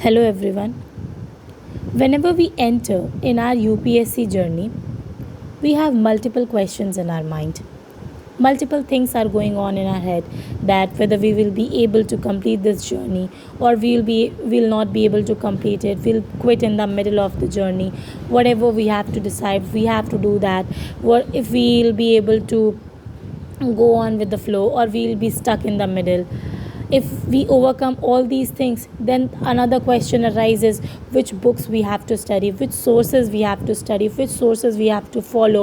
Hello everyone. Whenever we enter in our UPSC journey, we have multiple questions in our mind. Multiple things are going on in our head that whether we will be able to complete this journey or will not be able to complete it. We'll quit in the middle of the journey. Whatever we have to decide, we have to do that. What if we'll be able to go on with the flow or we'll be stuck in the middle? If we overcome all these things, then another question arises: which books we have to study, which sources we have to study, which sources we have to follow.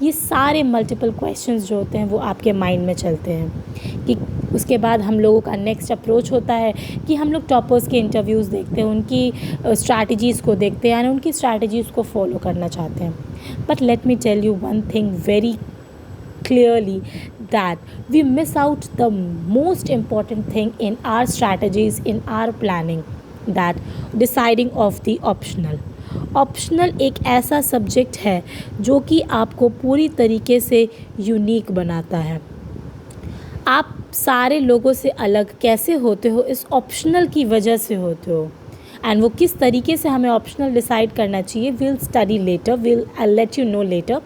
ये सारे multiple questions जो होते हैं वो आपके mind में चलते हैं कि उसके बाद हम लोगों का नेक्स्ट अप्रोच होता है कि हम लोग टॉपर्स के इंटरव्यूज़ देखते हैं, उनकी स्ट्रैटेजीज़ को देखते हैं और उनकी स्ट्रैटेजीज़ को फॉलो करना चाहते हैं. But let me tell you one thing very clearly, that we miss out the most important thing in our strategies, in our planning, that deciding of the optional. Optional एक ऐसा subject है जो कि आपको पूरी तरीके से यूनिक बनाता है. आप सारे लोगों से अलग कैसे होते हो, इस ऑप्शनल की वजह से होते हो. एंड वो किस तरीके से हमें ऑप्शनल डिसाइड करना चाहिए, will study letter, I'll let you know later.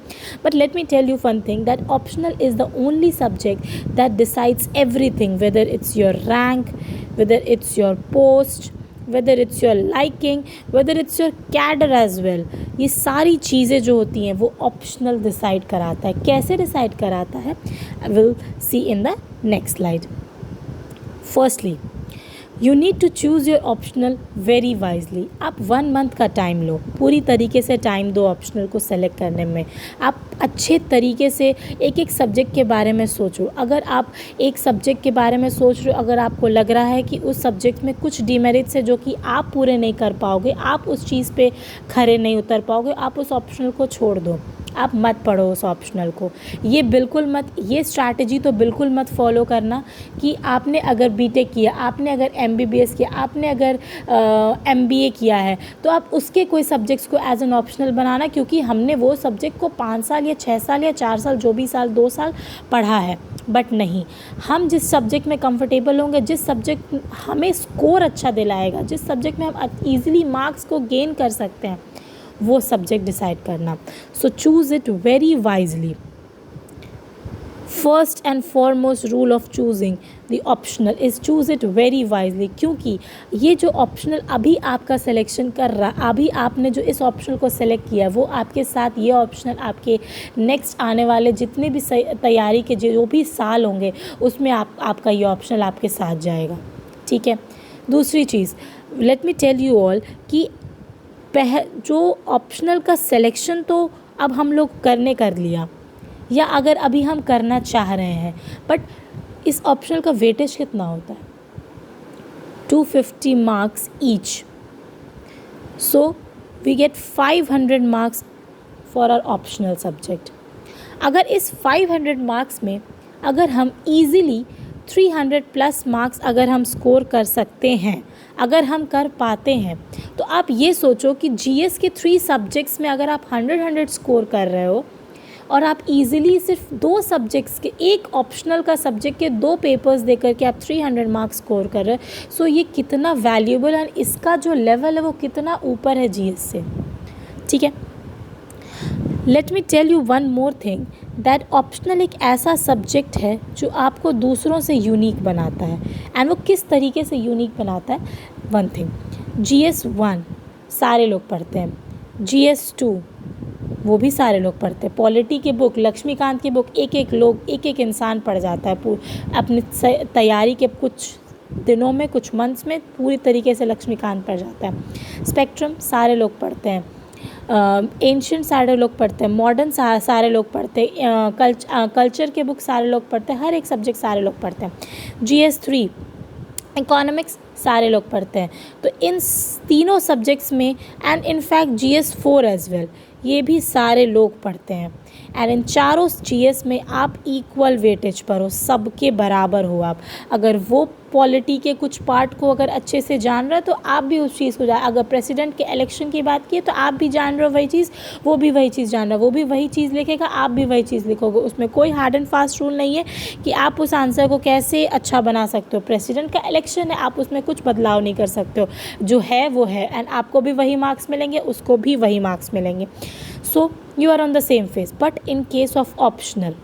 But let me tell you one thing, that optional is the only subject that decides everything, whether it's your rank, whether it's your post, whether it's your liking, whether it's your cadre as well. ये सारी चीज़ें जो होती हैं वो optional decide कराता है. कैसे डिसाइड कराता है, I will see in the next slide. Firstly, you need to choose your optional very wisely. आप 1 मंथ का टाइम लो, पूरी तरीके से टाइम दो ऑप्शनल को सेलेक्ट करने में. आप अच्छे तरीके से एक एक सब्जेक्ट के बारे में सोचो. अगर आप एक सब्जेक्ट के बारे में सोच रहे हो, अगर आपको लग रहा है कि उस सब्जेक्ट में कुछ डिमेरिट्स है जो कि आप पूरे नहीं कर पाओगे, आप उस चीज़ पे खरे नहीं उतर पाओगे, आप उस ऑप्शनल को छोड़ दो. आप मत पढ़ो उस ऑप्शनल को. ये बिल्कुल मत, ये स्ट्रैटेजी तो बिल्कुल मत फॉलो करना कि आपने अगर बीटेक किया, आपने अगर एमबीबीएस किया, आपने अगर एमबीए किया है तो आप उसके कोई सब्जेक्ट्स को एज एन ऑप्शनल बनाना क्योंकि हमने वो सब्जेक्ट को 5 साल या 6 साल या 4 साल, जो भी साल 2 साल पढ़ा है. बट नहीं, हम जिस सब्जेक्ट में कंफर्टेबल होंगे, जिस सब्जेक्ट हमें स्कोर अच्छा दिलाएगा, जिस सब्जेक्ट में हम ईजिली मार्क्स को गेन कर सकते हैं, वो सब्जेक्ट डिसाइड करना. सो choose it very wisely. First and foremost rule of choosing the optional is choose it very wisely. क्योंकि ये जो ऑप्शनल अभी आपका सिलेक्शन कर रहा, अभी आपने जो इस ऑप्शनल को सेलेक्ट किया, वो आपके साथ ये ऑप्शनल आपके नेक्स्ट आने वाले जितने भी तैयारी के जो भी साल होंगे उसमें आपका ये ऑप्शनल आपके साथ जाएगा. ठीक है. दूसरी चीज़, let me tell you all कि जो ऑप्शनल का सिलेक्शन तो अब हम लोग कर लिया, या अगर अभी हम करना चाह रहे हैं, बट इस ऑप्शनल का वेटेज कितना होता है, 250 marks each. So we get 500 marks for our optional subject. अगर इस 500 मार्क्स में अगर हम ईज़िली 300 प्लस मार्क्स अगर हम स्कोर कर सकते हैं, अगर हम कर पाते हैं, तो आप ये सोचो कि जीएस के 3 सब्जेक्ट्स में अगर आप 100 स्कोर कर रहे हो और आप इजीली सिर्फ 2 सब्जेक्ट्स के, एक ऑप्शनल का सब्जेक्ट के 2 पेपर्स देकर के आप 300 मार्क्स स्कोर कर रहे हो. सो ये कितना वैल्यूएबल है, इसका जो लेवल है वो कितना ऊपर है जीएस से. ठीक है. Let me tell you one more thing, that optional एक ऐसा सब्जेक्ट है जो आपको दूसरों से यूनिक बनाता है. एंड वो किस तरीके से यूनिक बनाता है, वन थिंग, GS1 सारे लोग पढ़ते हैं, GS2 वो भी सारे लोग पढ़ते हैं. पॉलिटी की बुक, लक्ष्मीकांत की बुक एक एक इंसान पढ़ जाता है. अपनी तैयारी के कुछ दिनों में, कुछ मंथ्स में पूरी तरीके से लक्ष्मीकांत पढ़ जाता है. स्पेक्ट्रम सारे लोग पढ़ते हैं, एंशिएंट सारे लोग पढ़ते हैं, मॉडर्न सारे लोग पढ़ते हैं, कल्चर के बुक सारे लोग पढ़ते हैं, हर एक सब्जेक्ट सारे लोग पढ़ते हैं. GS3 इकोनॉमिक्स सारे लोग पढ़ते हैं. तो इन तीनों सब्जेक्ट्स में, and in fact GS4 as well, ये भी सारे लोग पढ़ते हैं. एंड इन चारों GS में आप इक्वल वेटेज पर हो, सबके बराबर हो आप. अगर वो पॉलिटी के कुछ पार्ट को अगर अच्छे से जान रहा है तो आप भी उस चीज़ को जान, अगर प्रेसिडेंट के इलेक्शन की बात की तो आप भी जान रहे हो वही चीज़, वो भी वही चीज़ जान रहा है, वो भी वही चीज़ लिखेगा, आप भी वही चीज़ लिखोगे। उसमें कोई हार्ड एंड फास्ट रूल नहीं है कि आप उस आंसर को कैसे अच्छा बना सकते हो। प्रेसिडेंट का इलेक्शन है, आप उसमें कुछ बदलाव नहीं कर सकते हो, जो है वो है, एंड आपको भी वही मार्क्स मिलेंगे, उसको भी वही मार्क्स मिलेंगे। So you are on the same phase. But in case of optional,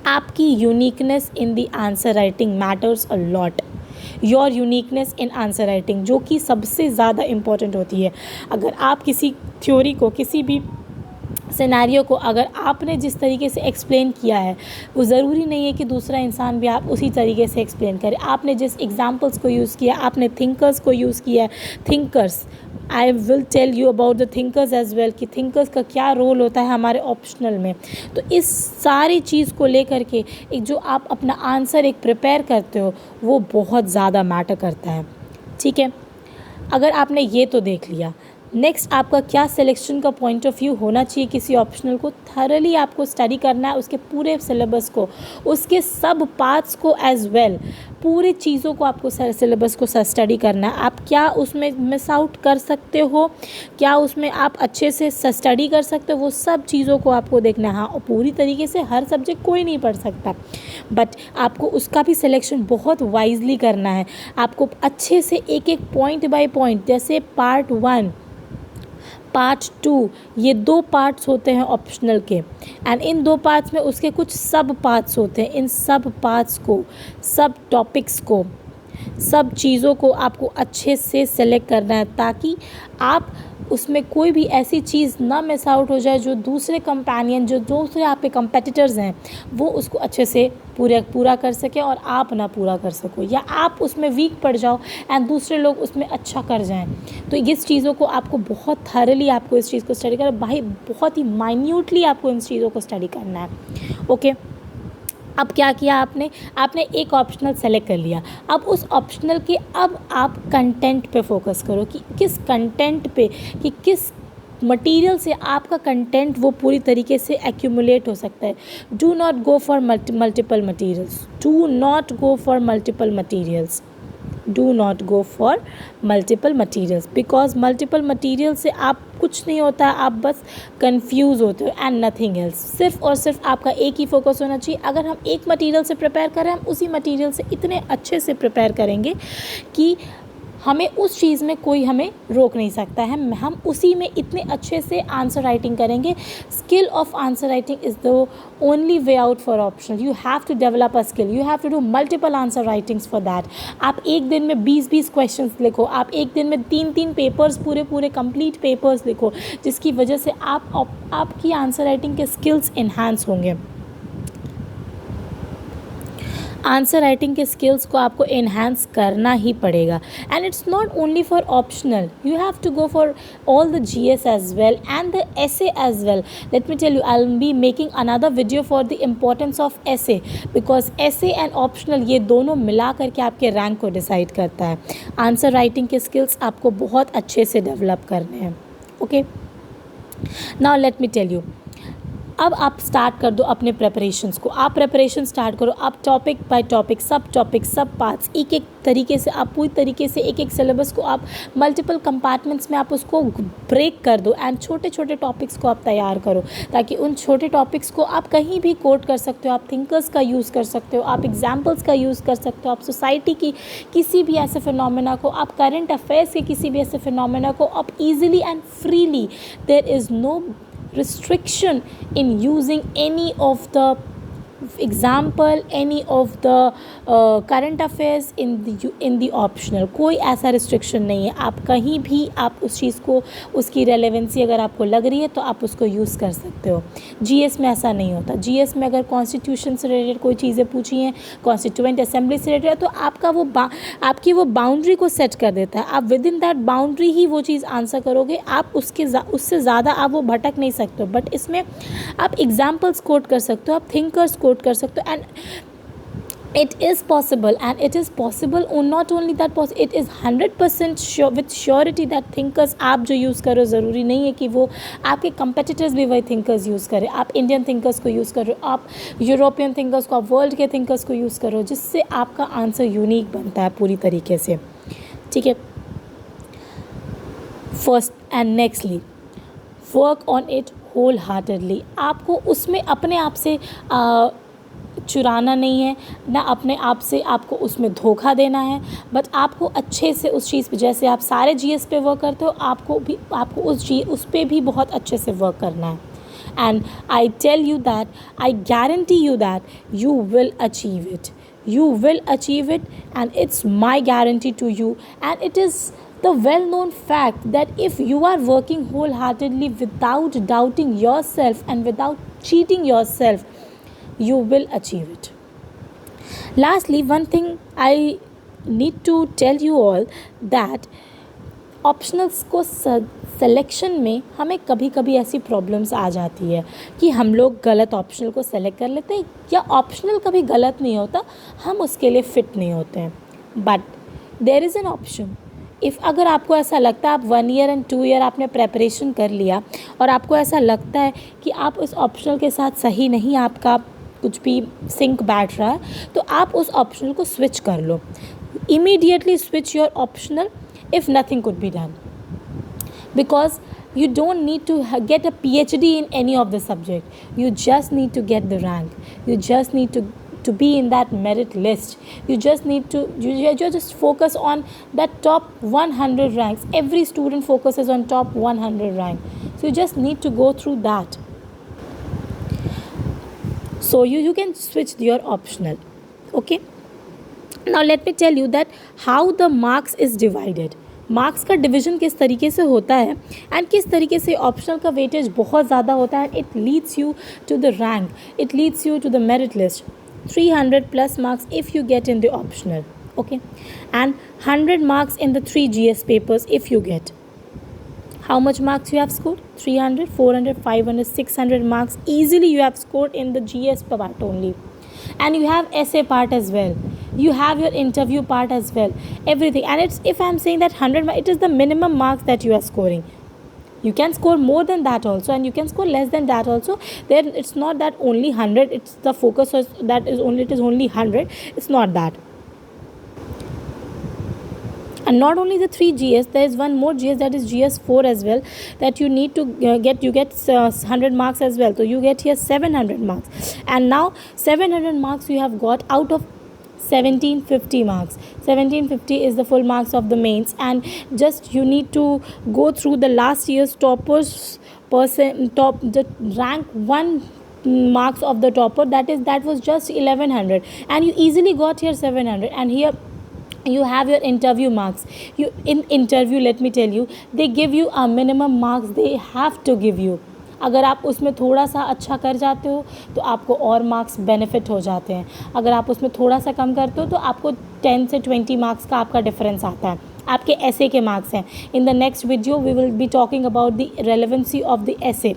आपकी uniqueness in the answer writing matters a lot. Your uniqueness in answer writing, जो कि सबसे ज़्यादा इम्पॉर्टेंट होती है। अगर आप किसी थ्योरी को, किसी भी सिनेरियो को अगर आपने जिस तरीके से एक्सप्लेन किया है, वो ज़रूरी नहीं है कि दूसरा इंसान भी आप उसी तरीके से एक्सप्लेन करे। आपने जिस एग्जांपल्स को यूज़ किया, आपने थिंकर्स को यूज़ किया है, thinkers, I will tell you about the thinkers as well, कि थिंकर्स का क्या रोल होता है हमारे ऑप्शनल में। तो इस सारी चीज़ को लेकर के एक जो आप अपना आंसर एक प्रिपेयर करते हो, वो बहुत ज़्यादा मैटर करता है। ठीक है, अगर आपने ये तो देख लिया, नेक्स्ट आपका क्या सिलेक्शन का पॉइंट ऑफ व्यू होना चाहिए किसी ऑप्शनल को। थरली आपको स्टडी करना है उसके पूरे सिलेबस को, उसके सब पार्ट्स को एज वेल, पूरी चीज़ों को आपको सिलेबस को स्टडी करना है। आप क्या उसमें मिस आउट कर सकते हो, क्या उसमें आप अच्छे से स्टडी कर सकते हो, वो सब चीज़ों को आपको देखना है। हाँ, और पूरी तरीके से हर सब्जेक्ट कोई नहीं पढ़ सकता, बट आपको उसका भी सिलेक्शन बहुत वाइजली करना है। आपको अच्छे से एक एक पॉइंट बाय पॉइंट, जैसे पार्ट 1, पार्ट 2, ये 2 पार्ट्स होते हैं ऑप्शनल के, एंड इन 2 पार्ट्स में उसके कुछ सब पार्ट्स होते हैं। इन सब पार्ट्स को, सब टॉपिक्स को, सब चीज़ों को आपको अच्छे से सेलेक्ट करना है, ताकि आप उसमें कोई भी ऐसी चीज़ ना मिस आउट हो जाए जो दूसरे कंपेनियन, जो दूसरे आपके कंपेटिटर्स हैं, वो उसको अच्छे से पूरा कर सकें और आप ना पूरा कर सको, या आप उसमें वीक पड़ जाओ एंड दूसरे लोग उसमें अच्छा कर जाएं। तो इस चीज़ों को आपको बहुत थरली आपको इस चीज़ को स्टडी करना भाई, बहुत ही माइन्यूटली आपको इन चीज़ों को स्टडी करना है। ओके, अब क्या किया आपने एक ऑप्शनल सेलेक्ट कर लिया। अब उस ऑप्शनल के अब आप कंटेंट पे फोकस करो, कि किस कंटेंट पे, कि किस मटेरियल से आपका कंटेंट वो पूरी तरीके से एक्यूमुलेट हो सकता है। Do not go for multiple materials, do not go for multiple materials, do not go for multiple materials, because multiple material से आप कुछ नहीं होता है, आप बस कंफ्यूज होते हो एंड नथिंग एल्स। सिर्फ और सिर्फ आपका एक ही फोकस होना चाहिए। अगर हम एक मटीरियल से प्रिपेयर करें, हम उसी मटीरियल से इतने अच्छे से प्रिपेयर करेंगे कि हमें उस चीज़ में कोई हमें रोक नहीं सकता है। हम उसी में इतने अच्छे से आंसर राइटिंग करेंगे। Skill of answer writing is the only way out for optional. You have to develop a skill, you have to do multiple answer writings for that. आप एक दिन में 20-20 क्वेश्चंस लिखो, आप एक दिन में 3-3 पेपर्स, पूरे कंप्लीट पेपर्स लिखो, जिसकी वजह से आपकी आंसर राइटिंग के स्किल्स इन्हांस होंगे। आंसर राइटिंग के स्किल्स को आपको एनहांस करना ही पड़ेगा, and it's not only for optional, you have to go for all the GS as well and the essay as well. Let me tell you, I will be making another video for the importance of essay, because essay and optional ये दोनों मिला करके आपके rank को decide करता है। Answer writing के skills आपको बहुत अच्छे से डेवलप करने हैं। Okay, now let me tell you, अब आप स्टार्ट कर दो अपने प्रेपरेशंस को। आप प्रेपरेशन स्टार्ट करो, आप टॉपिक बाय टॉपिक, सब पार्ट्स, एक एक तरीके से आप पूरी तरीके से एक एक सिलेबस को आप मल्टीपल कंपार्टमेंट्स में आप उसको ब्रेक कर दो, एंड छोटे छोटे टॉपिक्स को आप तैयार करो, ताकि उन छोटे टॉपिक्स को आप कहीं भी कोट कर सकते हो। आप थिंकर्स का यूज़ कर सकते हो, आप एग्जाम्पल्स का यूज़ कर सकते हो, आप सोसाइटी की किसी भी ऐसे फिनोमेना को, आप करंट अफेयर्स के किसी भी ऐसे फिनोमेना को आप easily and freely, there is no restriction in using any of the example, any of the current affairs in the optional। कोई ऐसा रिस्ट्रिक्शन नहीं है, आप कहीं भी आप उस चीज़ को, उसकी रेलेवेंसी अगर आपको लग रही है तो आप उसको यूज़ कर सकते हो। जीएस में ऐसा नहीं होता। जीएस में अगर कॉन्स्टिट्यूशन से रिलेटेड कोई चीज़ें पूछी हैं, कॉन्स्टिट्यूएंट असेंबली से रिलेटेड, तो आपका वो आपकी वो बाउंड्री को सेट कर देता है। आप विद इन दैट बाउंड्री ही वो चीज़ आंसर करोगे, आप उससे ज़्यादा आप वो भटक नहीं सकते हो। बट इसमें आप एग्जाम्पल्स कोट कर सकते हो, आप थिंकर्स कोट कर सकते हो, and it is possible, and it is possible not only that it is 100% sure with surety that thinkers आप जो यूज़ करो ज़रूरी नहीं है कि वो आपके कंपेटिटर्स भी वही थिंकर्स यूज़ करें. आप इंडियन थिंकर्स को यूज़ करो, आप यूरोपियन थिंकर्स को, आप वर्ल्ड के थिंकर्स को यूज़ करो, जिससे आपका आंसर यूनिक बनता है पूरी तरीके से. ठीक है. First and nextly work on it wholeheartedly. आपको उसमें अपने आप से चुराना नहीं है, ना अपने आप से आपको उसमें धोखा देना है, बट आपको अच्छे से उस चीज़ पे, जैसे आप सारे जीएस पे वर्क करते हो, आपको उस पे भी बहुत अच्छे से वर्क करना है. And I tell you that, I guarantee you that you will achieve it. You will achieve it, and it's my guarantee to you. And it is the well-known fact that if you are working wholeheartedly without doubting yourself and without cheating yourself, you will achieve it. Lastly, one thing I need to tell you all that optionals को selection में हमें कभी कभी ऐसी problems आ जाती है कि हम लोग गलत ऑप्शनल को सेलेक्ट कर लेते हैं, या ऑप्शनल कभी गलत नहीं होता, हम उसके लिए फ़िट नहीं होते हैं. But there is an option. If अगर आपको ऐसा लगता है, आप 1 ईयर एंड 2 ईयर आपने प्रेपरेशन कर लिया और आपको ऐसा लगता है कि आप उस ऑप्शनल के साथ सही नहीं, आपका कुछ भी सिंक बैठ रहा है, तो आप उस ऑप्शनल को स्विच कर लो. Immediately switch your optional if nothing could be done, because you don't need to get a PhD in any of the subject. You just need to get the rank. You just need to be in that merit list. You just need to you just focus on that top 100 ranks. Every student focuses on top 100 rank, so you just need to go through that. So you can switch your optional. Okay. Now let me tell you that how the marks is divided. Marks का division किस तरीके से होता है and किस तरीके से optional का वेटेज बहुत ज़्यादा होता है. It leads you to the rank, it leads you to the merit list. 300+ marks if you get in the optional, okay, and 100 marks in the 3 GS papers if you get. How much marks you have scored? 300, 400, 500, 600 marks easily you have scored in the GS part only. And you have essay part as well, you have your interview part as well, everything. And it's, if I'm saying that 100, it is the minimum marks that you are scoring. You can score more than that also, and you can score less than that also. Then it's not that only 100, it's the focus that is only, it is only 100. It's not that. And not only the 3 GS, there is one more GS, that is GS4 as well, that you need to get. You get 100 marks as well, so you get here 700 marks. And now 700 marks you have got out of 1750 marks. 1750 is the full marks of the mains, and just you need to go through the last year's toppers the rank 1 marks of the topper, that was just 1100, and you easily got here 700. And here you have your interview marks. You in interview, let me tell you, they give you a minimum marks they have to give you. अगर आप उसमें थोड़ा सा अच्छा कर जाते हो तो आपको और मार्क्स बेनिफिट हो जाते हैं. अगर आप उसमें थोड़ा सा कम करते हो तो आपको 10 से 20 मार्क्स का आपका डिफरेंस आता है. आपके ऐसे के मार्क्स हैं. In the next video we will be talking about the relevancy of the essay.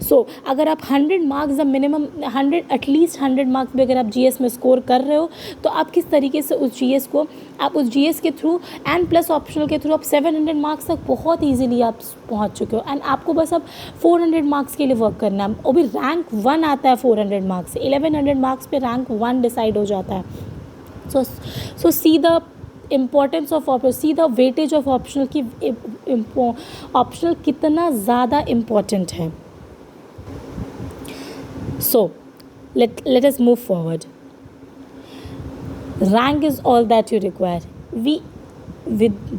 So अगर आप 100 marks the minimum 100 at least 100 marks भी अगर आप जीएस में स्कोर कर रहे हो, तो आप किस तरीके से उस जीएस को, आप उस जीएस के थ्रू एंड प्लस ऑप्शनल के थ्रू आप 700 मार्क्स तक बहुत ईजिली आप पहुंच चुके हो. एंड आपको बस अब 400 मार्क्स के लिए वर्क करना है. वो भी रैंक 1 आता है 400 मार्क्स से. 1100 मार्क्स पे रैंक 1 डिसाइड हो जाता है. So see the importance of optional, see the weightage of optional की ऑप्शनल कितना ज़्यादा इम्पॉर्टेंट है. सो let us move forward. Rank is all that you require.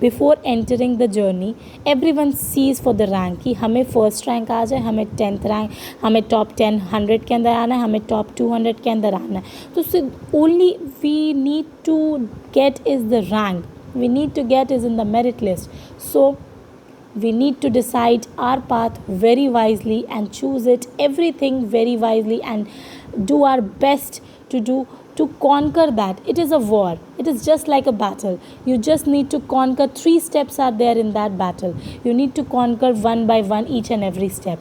Before entering the journey, everyone sees for the rank कि हमें first rank आ जाए, हमें 10th rank, हमें top 10 100 के अंदर आना है, हमें टॉप 200 के अंदर आना है. तो only we need to get is the rank. We need to get is in the merit list. So we need to decide our path very wisely and choose it everything very wisely and do our best to conquer that. It is a war. It is just like a battle. You just need to conquer. 3 steps are there in that battle. You need to conquer one by one each and every step.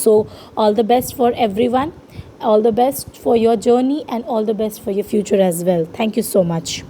So all the best for everyone. All the best for your journey and all the best for your future as well. Thank you so much.